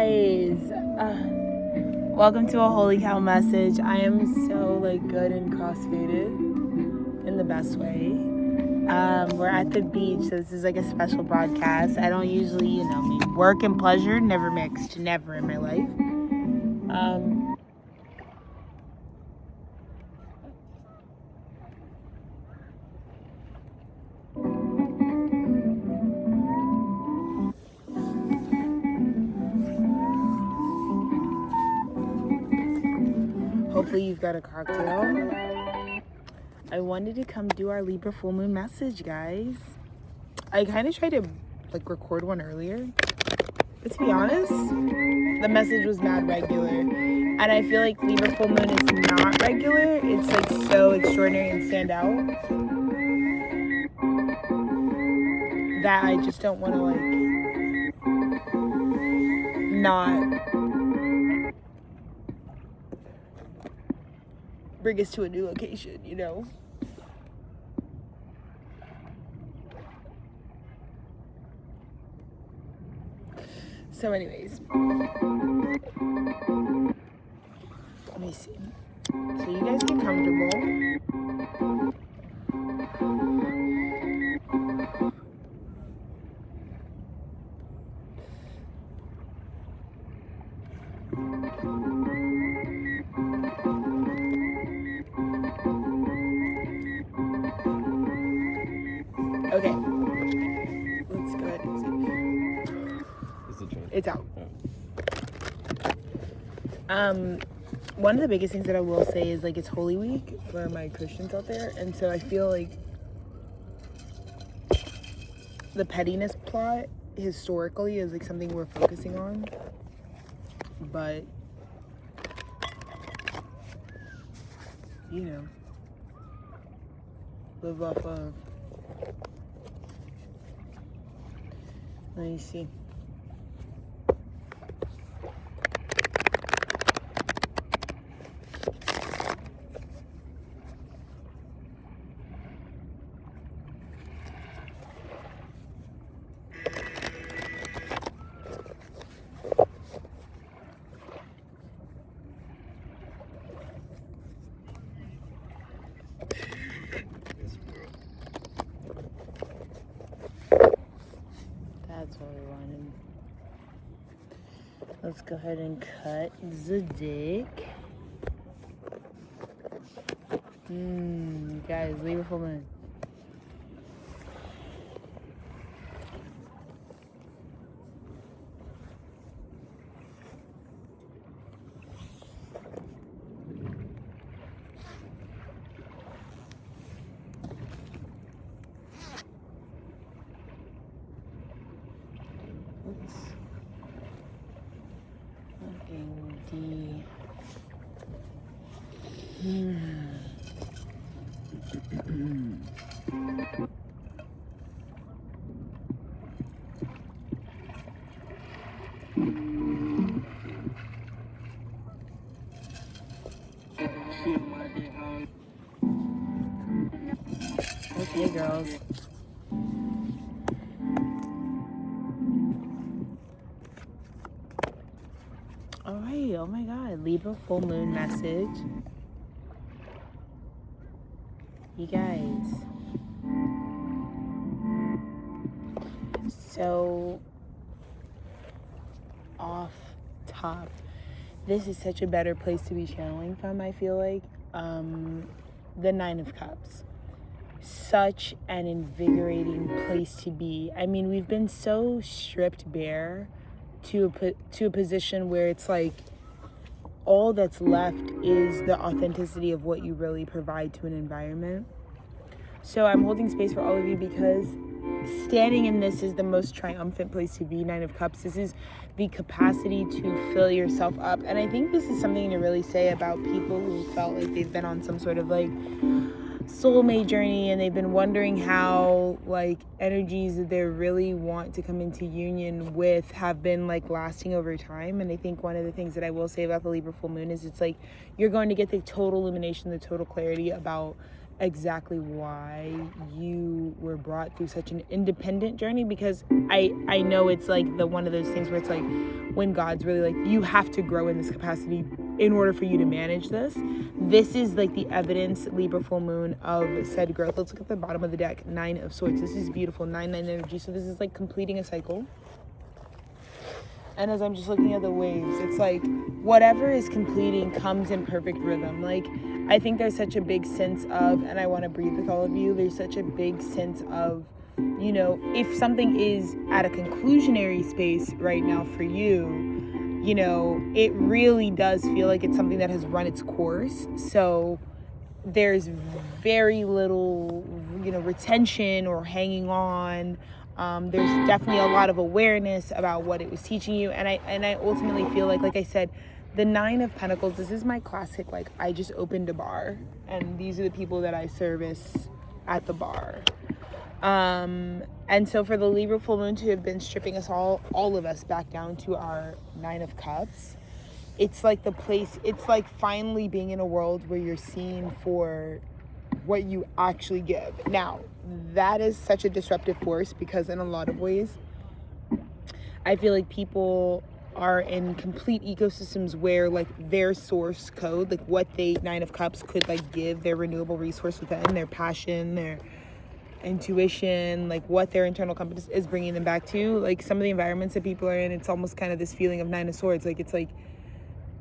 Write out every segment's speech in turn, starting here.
guys, welcome to a holy cow message. I am so good and crossfaded in the best way. We're at the beach, so this is a special broadcast. I don't usually, work and pleasure never mixed, never in my life. Hopefully you've got a cocktail. I wanted to come do our Libra full moon message, guys. I kind of tried to record one earlier, but to be honest, the message was mad regular, and I feel like Libra full moon is not regular. It's so extraordinary and stand out that I just don't want to not bring us to a new location, So anyways, let me see. So you guys get comfortable. Okay, let's go ahead and see. It's out. One of the biggest things that I will say is it's Holy Week for my Christians out there, and so I feel the pettiness plot historically is something we're focusing on, but live off of. Let me see. That's what we wanted. Let's go ahead and cut the dick. Guys, Libra full moon. Okay, girls. All right. Oh my God. Libra full moon message. You guys. So off top. This is such a better place to be channeling from, I feel like. The Nine of Cups. Such an invigorating place to be. I mean, we've been so stripped bare to a position where it's all that's left is the authenticity of what you really provide to an environment. So I'm holding space for all of you because standing in this is the most triumphant place to be. Nine of Cups. This is the capacity to fill yourself up. And I think this is something to really say about people who felt like they've been on some sort of soulmate journey, and they've been wondering how energies that they really want to come into union with have been lasting over time. And I think one of the things that I will say about the Libra full moon is it's you're going to get the total illumination, the total clarity about exactly why you were brought through such an independent journey, because I know it's like the one of those things where it's like when God's really like, you have to grow in this capacity in order for you to manage this. This is like the evidence, Libra full moon, of said growth. Let's look at the bottom of the deck. 9 of Swords. This is beautiful. 9 energy. So this is like completing a cycle. And as I'm just looking at the waves, it's like whatever is completing comes in perfect rhythm. Like, I think there's such a big sense of, and I want to breathe with all of you, there's such a big sense of, you know, if something is at a conclusionary space right now for you, you know, it really does feel like it's something that has run its course. So there's very little, you know, retention or hanging on. There's definitely a lot of awareness about what it was teaching you. And I ultimately feel like I said, the 9 of Pentacles, this is my classic, like, I just opened a bar and these are the people that I service at the bar. And so for the Libra full moon to have been stripping us all of us back down to our 9 of Cups, it's like the place, it's like finally being in a world where you're seen for what you actually give. Now, that is such a disruptive force because in a lot of ways, I feel like people are in complete ecosystems where like their source code, like what they 9 of Cups could like give, their renewable resource within, their passion, their intuition, like what their internal compass is bringing them back to, like some of the environments that people are in, it's almost kind of this feeling of 9 of Swords. Like it's like,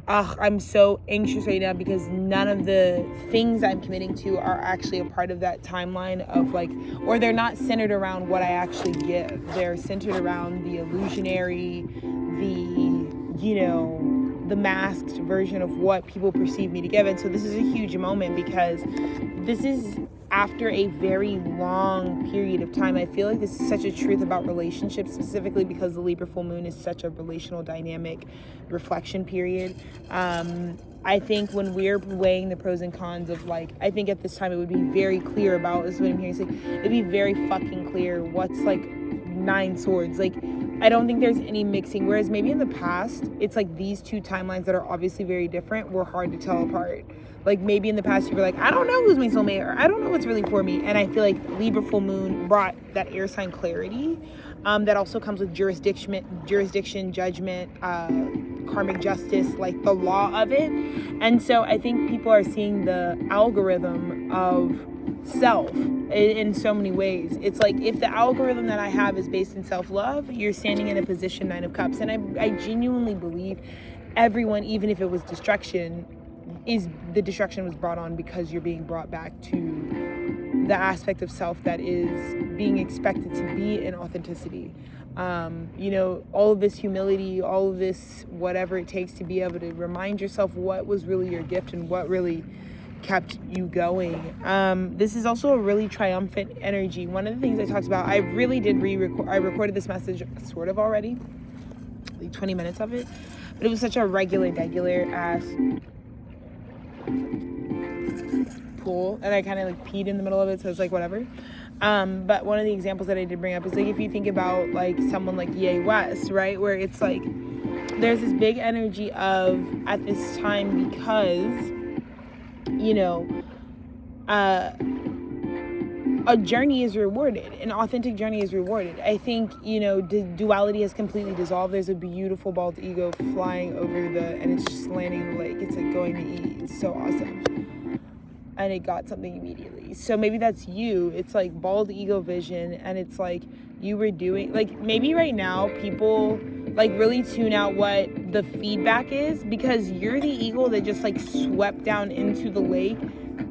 I'm so anxious right now because none of the things I'm committing to are actually a part of that timeline of like, or they're not centered around what I actually give. They're centered around the illusionary, the, you know, the masked version of what people perceive me to give. And so this is a huge moment because this is after a very long period of time. I feel like this is such a truth about relationships, specifically because the Libra full moon is such a relational dynamic reflection period. I think when we're weighing the pros and cons of like, I think at this time it would be very clear about, is what I'm hearing, like, it'd be very fucking clear what's like 9 swords. Like, I don't think there's any mixing. Whereas maybe in the past, it's like these two timelines that are obviously very different were hard to tell apart. Like maybe in the past you were like, I don't know who's my soulmate, or I don't know what's really for me. And I feel like Libra full moon brought that air sign clarity. That also comes with jurisdiction, judgment, karmic justice, like the law of it. And so I think people are seeing the algorithm of self in so many ways. It's like, if the algorithm that I have is based in self-love, you're standing in a position 9 of Cups. And I genuinely believe everyone, even if it was destruction, is the destruction was brought on because you're being brought back to the aspect of self that is being expected to be in authenticity. You know, all of this humility, all of this, whatever it takes to be able to remind yourself what was really your gift and what really kept you going. This is also a really triumphant energy. One of the things I talked about, I really did I recorded this message sort of already, like 20 minutes of it, but it was such a regular ass pool, and I kind of like peed in the middle of it, so it's like whatever. But one of the examples that I did bring up is like, if you think about like someone like Ye West, right, where it's like there's this big energy of, at this time, because, you know, a journey is rewarded, an authentic journey is rewarded. I think, you know, duality has completely dissolved. There's a beautiful bald eagle flying over and it's just landing in the lake. It's like going to eat. It's so awesome. And it got something immediately. So maybe that's you. It's like bald eagle vision, and it's like you were doing, like, maybe right now people like really tune out what the feedback is, because you're the eagle that just like swept down into the lake,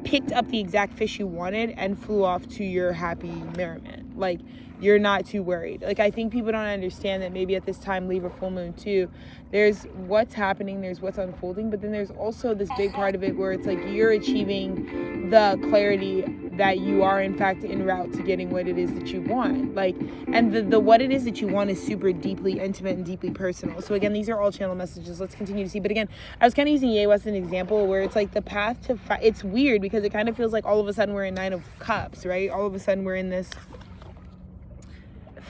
picked up the exact fish you wanted, and flew off to your happy merriment. Like, you're not too worried. Like, I think people don't understand that maybe at this time, Libra full moon too, there's what's happening, there's what's unfolding, but then there's also this big part of it where it's like you're achieving the clarity that you are in fact en route to getting what it is that you want. Like, and the what it is that you want is super deeply intimate and deeply personal. So again, these are all channel messages. Let's continue to see. But again, I was kind of using Ye West as an example where it's like the path to it's weird because it kind of feels like all of a sudden we're in 9 of Cups, right? All of a sudden we're in this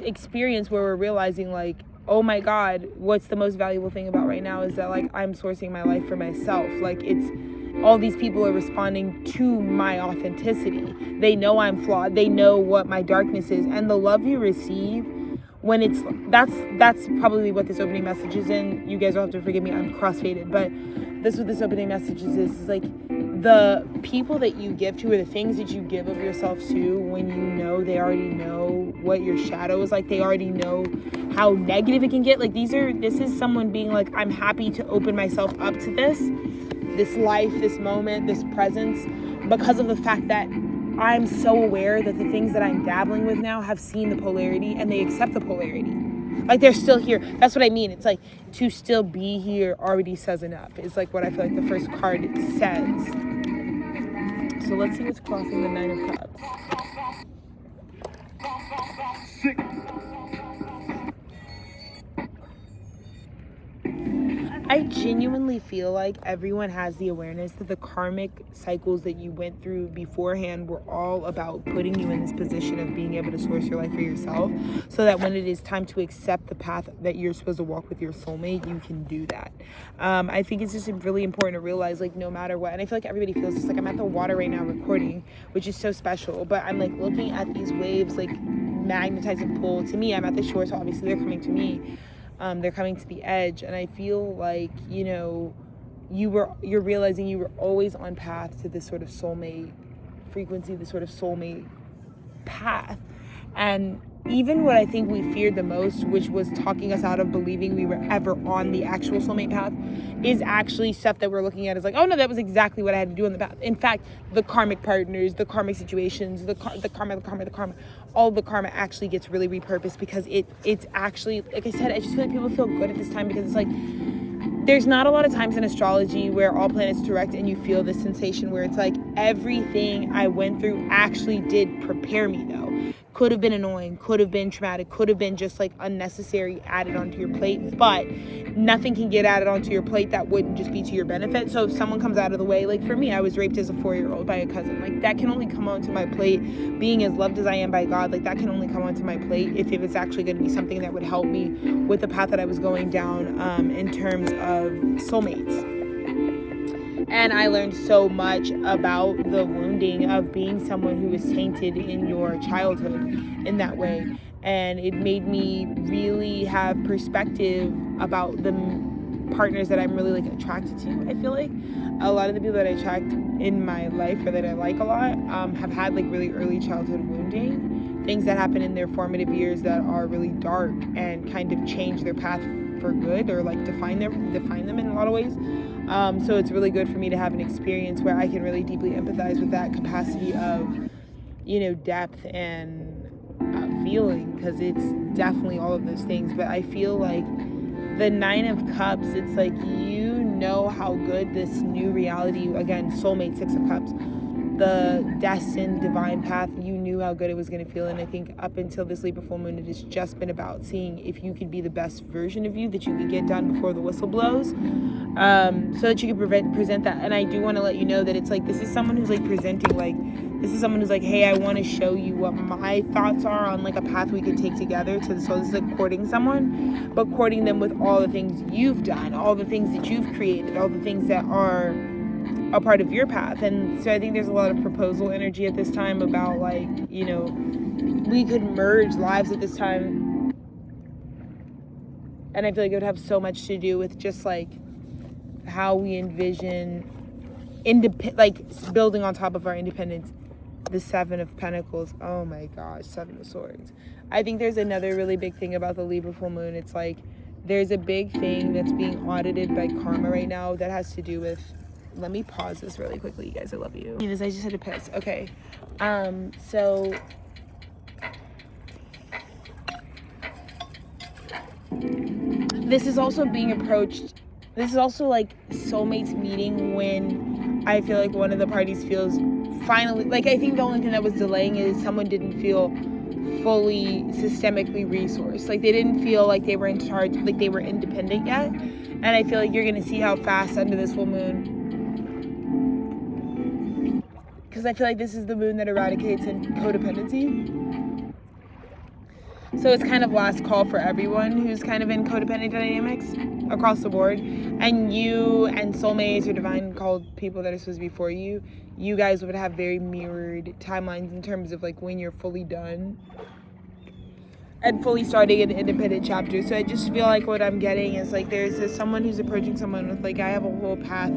experience where we're realizing like, oh my God, what's the most valuable thing about right now is that like I'm sourcing my life for myself. Like, all these people are responding to my authenticity. They know I'm flawed. They know what my darkness is. And the love you receive when that's probably what this opening message is in. You guys will have to forgive me, I'm crossfaded, but this what this opening message is like the people that you give to, or the things that you give of yourself to, when you know they already know what your shadow is like, they already know how negative it can get. Like this is someone being like, I'm happy to open myself up to this life, this moment, this presence, because of the fact that I'm so aware that the things that I'm dabbling with now have seen the polarity and they accept the polarity. Like they're still here. That's what I mean. It's like to still be here already says enough. It's like what I feel like the first card says. So let's see what's crossing the Nine of Cups. I genuinely feel like everyone has the awareness that the karmic cycles that you went through beforehand were all about putting you in this position of being able to source your life for yourself, so that when it is time to accept the path that you're supposed to walk with your soulmate, you can do that. I think it's just really important to realize, like, no matter what, and I feel like everybody feels this, like I'm at the water right now recording, which is so special, but I'm like looking at these waves like magnetize and pull to me. I'm at the shore, so obviously they're coming to me. They're coming to the edge, and I feel like, you know, you're realizing you were always on path to this sort of soulmate frequency, this sort of soulmate path. And even what I think we feared the most, which was talking us out of believing we were ever on the actual soulmate path, is actually stuff that we're looking at as like, oh no, that was exactly what I had to do on the path. In fact, the karmic partners, the karmic situations, the karma, all the karma actually gets really repurposed, because it's actually, like I said, I just feel like people feel good at this time, because it's like, there's not a lot of times in astrology where all planets direct and you feel this sensation where it's like everything I went through actually did prepare me though. Could have been annoying, could have been traumatic, could have been just like unnecessary added onto your plate, but nothing can get added onto your plate that wouldn't just be to your benefit. So if someone comes out of the way, like for me, I was raped as a 4-year-old by a cousin, like that can only come onto my plate. Being as loved as I am by God, like that can only come onto my plate if it was actually going to be something that would help me with the path that I was going down in terms of soulmates. And I learned so much about the wounding of being someone who was tainted in your childhood in that way. And it made me really have perspective about the partners that I'm really like attracted to. I feel like a lot of the people that I attract in my life, or that I like a lot, have had like really early childhood wounding, things that happen in their formative years that are really dark and kind of change their path for good, or like define them in a lot of ways. So it's really good for me to have an experience where I can really deeply empathize with that capacity of, you know, depth and feeling, because it's definitely all of those things. But I feel like the Nine of Cups, it's like, you know how good this new reality, again, soulmate, Six of Cups, the destined divine path, you knew how good it was going to feel. And I think up until this Libra full moon, it has just been about seeing if you could be the best version of you that you could get done before the whistle blows, so that you could present that. And I do want to let you know that it's like, this is someone who's like presenting, like, this is someone who's like, hey, I want to show you what my thoughts are on like a path we could take together to the soul. This is like courting someone, but courting them with all the things you've done, all the things that you've created, all the things that are a part of your path. And so I think there's a lot of proposal energy at this time about like, you know, we could merge lives at this time. And I feel like it would have so much to do with just like how we envision like building on top of our independence. The Seven of Pentacles, oh my gosh, Seven of Swords. I think there's another really big thing about the Libra full moon. It's like there's a big thing that's being audited by karma right now that has to do with, let me pause this really quickly, you guys, I love you. I just had to piss. Okay, so this is also being approached, this is also like soulmates meeting when I feel like one of the parties feels finally, like I think the only thing that was delaying is someone didn't feel fully systemically resourced. Like they didn't feel like they were in charge, like they were independent yet. And I feel like you're gonna see how fast under this full moon, because I feel like this is the moon that eradicates in codependency. So it's kind of last call for everyone who's kind of in codependent dynamics across the board. And you and soulmates or divine called people that are supposed to be for you, you guys would have very mirrored timelines in terms of like when you're fully done and fully starting an independent chapter. So I just feel like what I'm getting is like there's someone who's approaching someone with like, I have a whole path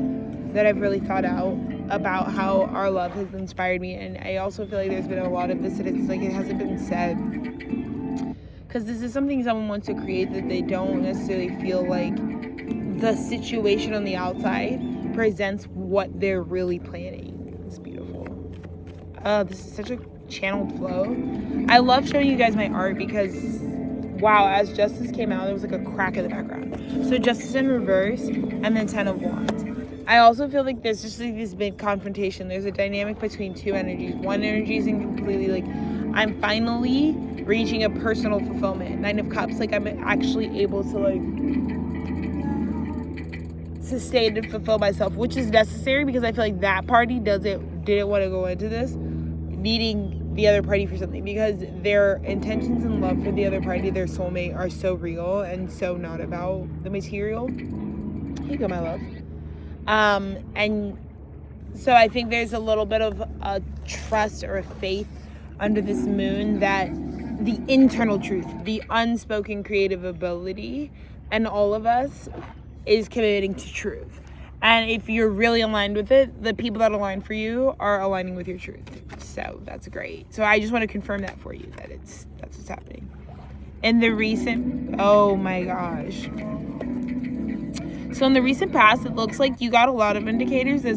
that I've really thought out about how our love has inspired me. And I also feel like there's been a lot of this that it's like it hasn't been said, because this is something someone wants to create that they don't necessarily feel like the situation on the outside presents what they're really planning. It's beautiful. This is such a channeled flow. I love showing you guys my art because, wow, as Justice came out, there was like a crack in the background. So Justice in reverse and then 10 of Wands. I also feel like there's just like this big confrontation. There's a dynamic between two energies. One energy is in completely like, I'm finally reaching a personal fulfillment. 9 of Cups, like I'm actually able to like sustain and fulfill myself, which is necessary because I feel like that party didn't want to go into this needing the other party for something, because their intentions and love for the other party, their soulmate, are so real and so not about the material. Here you go, my love. And so I think there's a little bit of a trust or a faith under this moon that the internal truth, the unspoken creative ability, and all of us is committing to truth. And if you're really aligned with it, the people that align for you are aligning with your truth. So that's great. So I just want to confirm that for you, that's what's happening. In the recent, oh my gosh. So in the recent past, it looks like you got a lot of indicators that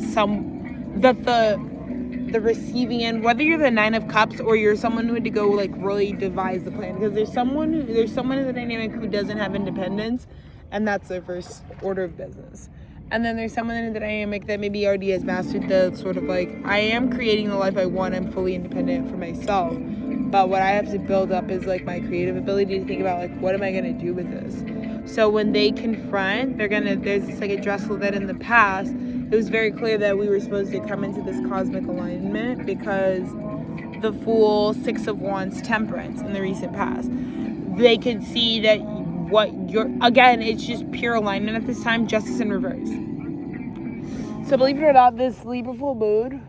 the receiving end, whether you're the 9 of Cups or you're someone who had to go like really devise the plan, because there's someone in the dynamic who doesn't have independence, and that's their first order of business. And then there's someone in the dynamic that maybe already has mastered the sort of like, I am creating the life I want, I'm fully independent for myself, but what I have to build up is like my creative ability to think about like, what am I going to do with this? So when they confront, there's this like addressal that in the past, it was very clear that we were supposed to come into this cosmic alignment because the Fool, 6 of Wands, Temperance in the recent past, they could see that again, it's just pure alignment at this time, Justice in reverse. So believe it or not, this Libra full moon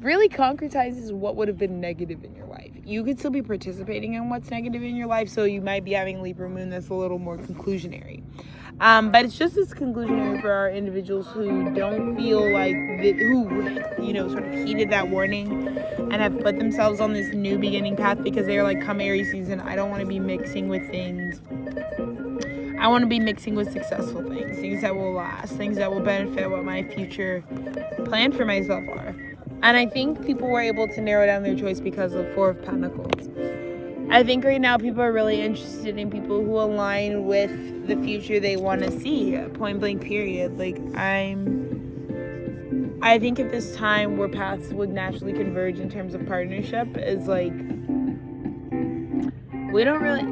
really concretizes what would have been negative in your life. You could still be participating in what's negative in your life, so you might be having Libra moon that's a little more conclusionary. But it's just as conclusionary for our individuals who don't feel like, sort of heeded that warning and have put themselves on this new beginning path because they're like, come Aries season, I don't want to be mixing with things. I want to be mixing with successful things that will last, things that will benefit what my future plan for myself are. And I think people were able to narrow down their choice because of 4 of Pentacles. I think right now people are really interested in people who align with the future they want to see, point blank period. Like I think at this time where paths would naturally converge in terms of partnership is like, we don't really,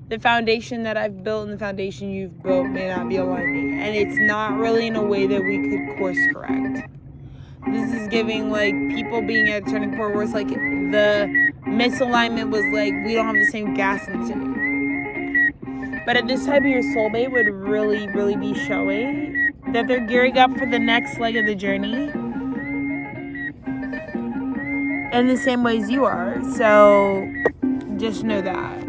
the foundation that I've built and the foundation you've built may not be aligning. And it's not really in a way that we could course correct. This is giving like people being at a turning point where it's like the misalignment was like, we don't have the same gas in the tank. But at this time, your soulmate would really, really be showing that they're gearing up for the next leg of the journey in the same ways you are. So just know that.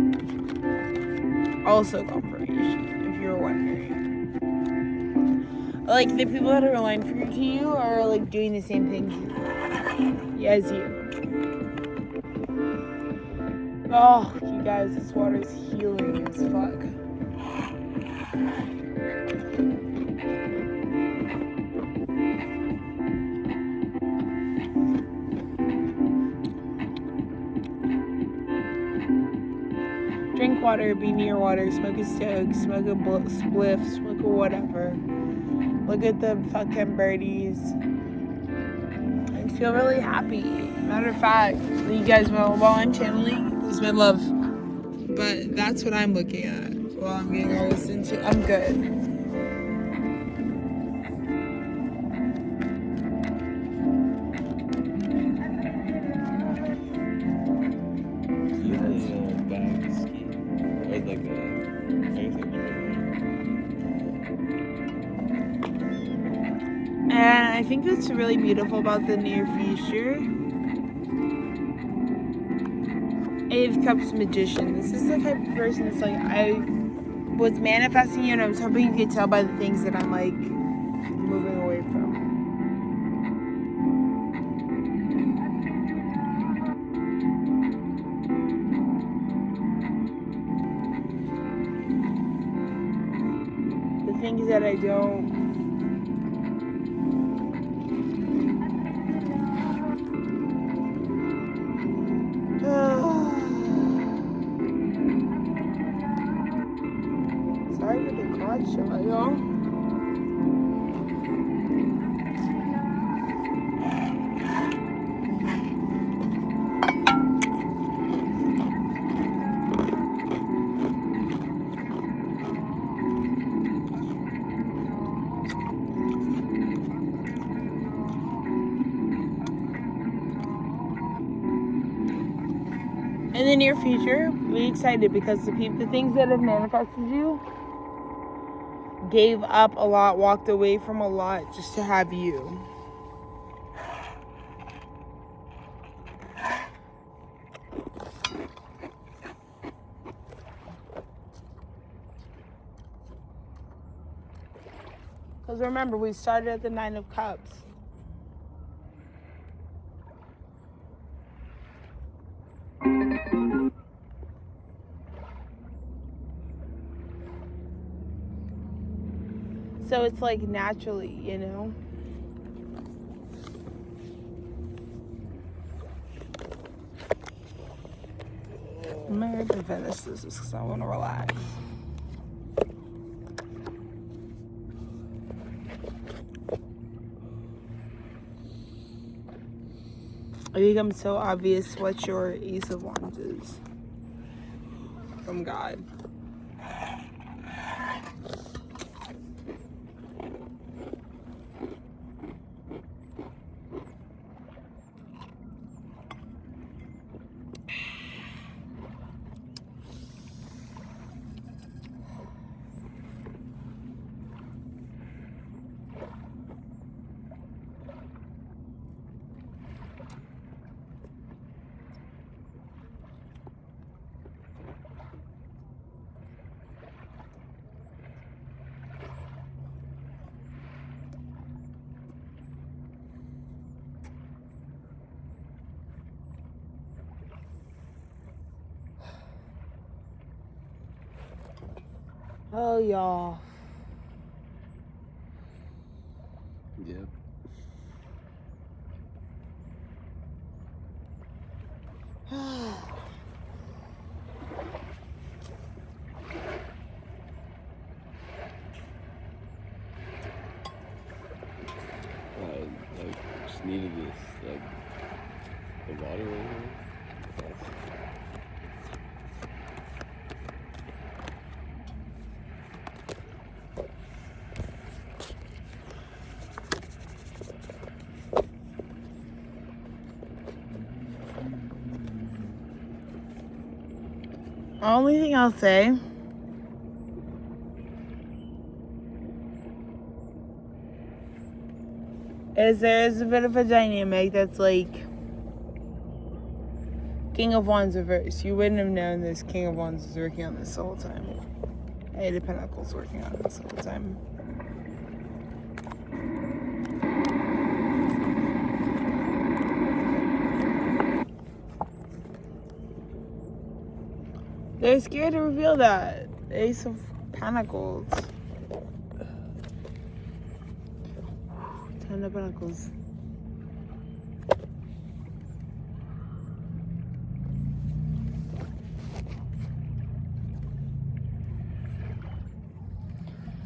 Also confirmation, if you're wondering. Like, the people that are aligned to you are like doing the same things as you. Oh, you guys, this water is healing as fuck. Drink water, be near water, smoke a stoke, smoke a spliff, smoke a whatever. Look at the fucking birdies and feel really happy. Matter of fact, you guys know while I'm channeling, is my love. But that's what I'm looking at while I'm getting all this into. I'm good. Yes. I think that's really beautiful about the near future. Eight of Cups Magician. This is the type of person that's like, I was manifesting you, and I was hoping you could tell by the things that I'm like moving away from. The things that I don't. Sorry for the card shot, y'all. In the near future, be excited because the things that have manifested you gave up a lot, walked away from a lot just to have you. Because remember, we started at the Nine of Cups. So it's like naturally, you know? I'm gonna finish this because I want to relax. It becomes so obvious what your Ace of Wands is from God. Oh, y'all. Yep. I just needed this, like, the water right here. Only thing I'll say is there's a bit of a dynamic that's like King of Wands reverse. You wouldn't have known this King of Wands was working on this the whole time. Eight of Pentacles working on this the whole time. They're scared to reveal that. Ace of Pentacles. Ten of Pentacles.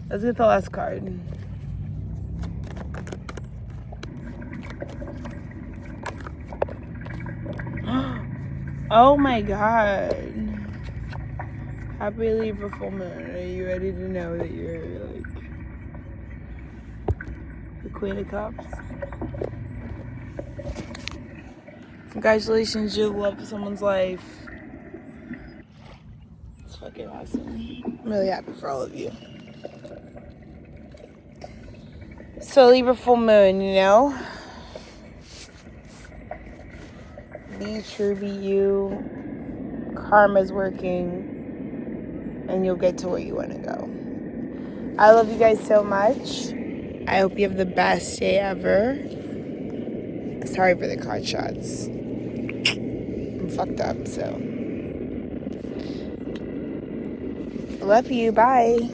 Let's get the last card. Oh my God. Happy Libra full moon. Are you ready to know that you're like the Queen of Cups? Congratulations, you love someone's life. It's fucking awesome. I'm really happy for all of you. So Libra full moon, you know? Be true, be you. Karma's working. And you'll get to where you want to go. I love you guys so much. I hope you have the best day ever. Sorry for the card shots. I'm fucked up, so. Love you. Bye.